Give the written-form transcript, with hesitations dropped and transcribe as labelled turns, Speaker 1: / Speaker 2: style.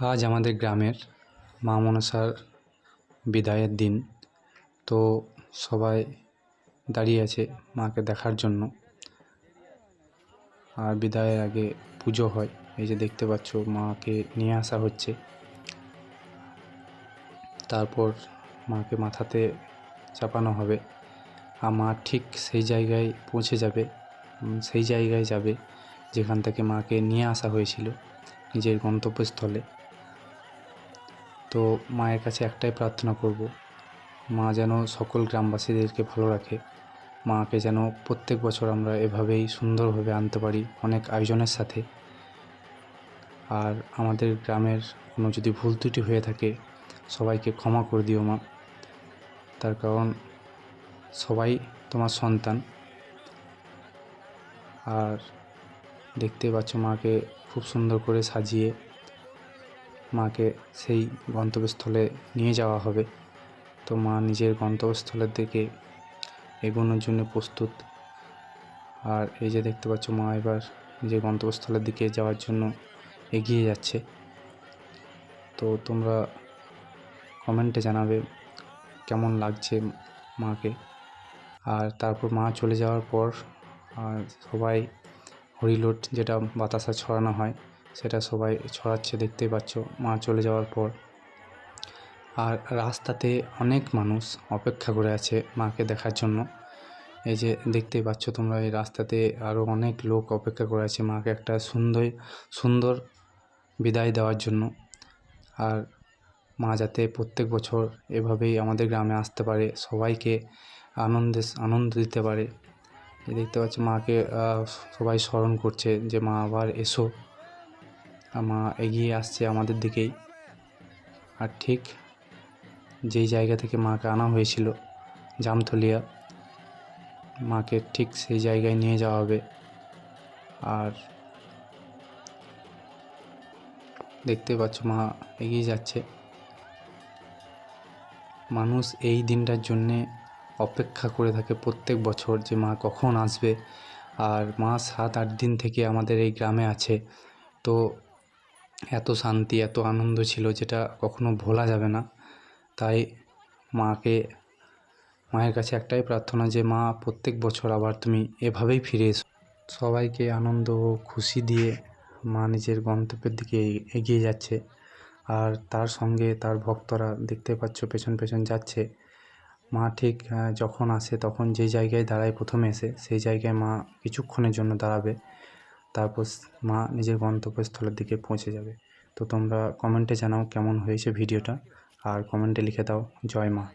Speaker 1: আজ আমাদের গ্রামের মা মনসার বিদায়ের দিন। তো সবাই দাঁড়িয়ে আছে মাকে দেখার জন্য। আর বিদায়ের আগে পুজো হয়। এই যে দেখতে পাচ্ছ মাকে নিয়ে আসা হচ্ছে। তারপর মাকে মাথাতে চাপানো হবে। আর মা ঠিক সেই জায়গায় পৌঁছে যাবে, সেই জায়গায় যাবে যেখান থেকে মাকে নিয়ে আসা হয়েছিল, নিজের গন্তব্যস্থলে। তো মায়ের কাছে একটাই প্রার্থনা করব, মা যেন সকল গ্রামবাসীদেরকে ভালো রাখে। মাকে যেন প্রত্যেক বছর আমরা এভাবেই সুন্দরভাবে আনতে পারি, অনেক আয়োজনের সাথে। আর আমাদের গ্রামের কোনো যদি ভুল ত্রুটি হয়ে থাকে সবাইকে ক্ষমা করে দিও মা, তার কারণ সবাই তোমার সন্তান। আর দেখতে পাচ্ছ মাকে খুব সুন্দর করে সাজিয়ে মাকে সেই গন্তব্যস্থলে নিয়ে যাওয়া হবে। তো মা নিজের গন্তব্যস্থলের দিকে এগোনোর জন্য প্রস্তুত। আর এই যে দেখতে পাচ্ছ মা এবার নিজের গন্তব্যস্থলের দিকে যাওয়ার জন্য এগিয়ে যাচ্ছে। তো তোমরা কমেন্টে জানাবে কেমন লাগছে মাকে। আর তারপর মা চলে যাওয়ার পর সবাই হরিলোট, যেটা বাতাসা ছড়ানো হয়, সেটা সবাই ছড়াচ্ছে দেখতেই পাচ্ছ মা চলে যাওয়ার পর। আর রাস্তাতে অনেক মানুষ অপেক্ষা করে আছে মাকে দেখার জন্য। এই যে দেখতেই পাচ্ছ তোমরা, এই রাস্তাতে আরও অনেক লোক অপেক্ষা করে আছে মাকে একটা সুন্দর বিদায় দেওয়ার জন্য। আর মা যাতে প্রত্যেক বছর এভাবেই আমাদের গ্রামে আসতে পারে, সবাইকে আনন্দ দিতে পারে। দেখতে পাচ্ছ মাকে সবাই স্মরণ করছে যে মা আবার এসো। মা এগিয়ে আসছে আমাদের দিকেই। আর ঠিক যেই জায়গা থেকে মাকে আনা হয়েছিল, জামতলিয়া, মাকে ঠিক সেই জায়গায় নিয়ে যাওয়া হবে। আর দেখতে পাচ্ছ মা এগিয়ে যাচ্ছে। মানুষ এই দিনটার জন্যে অপেক্ষা করে থাকে প্রত্যেক বছর যে মা কখন আসবে। আর মা 7-8 দিন থেকে আমাদের এই গ্রামে আছে। তো এত শান্তি, এত আনন্দ ছিল যেটা কখনো ভোলা যাবে না। তাই মায়ের কাছে একটাই প্রার্থনা যে মা প্রত্যেক বছর আবার তুমি এভাবেই ফিরে এসো। সবাইকে আনন্দ ও খুশি দিয়ে মা নিজের গন্তব্যের দিকে এগিয়ে যাচ্ছে। আর তার সঙ্গে তার ভক্তরা দেখতে পাচ্ছ পেছন পেছন যাচ্ছে। মা ঠিক যখন আসে তখন যেই জায়গায় দাঁড়ায় প্রথমে এসে, সেই জায়গায় মা কিছুক্ষণের জন্য দাঁড়াবে। তারপর মা নিজের গন্তব্যস্থলের দিকে পৌঁছে যাবে। তো তোমরা কমেন্টে জানাও কেমন হয়েছে ভিডিওটা, আর কমেন্টে লিখে দাও জয় মা।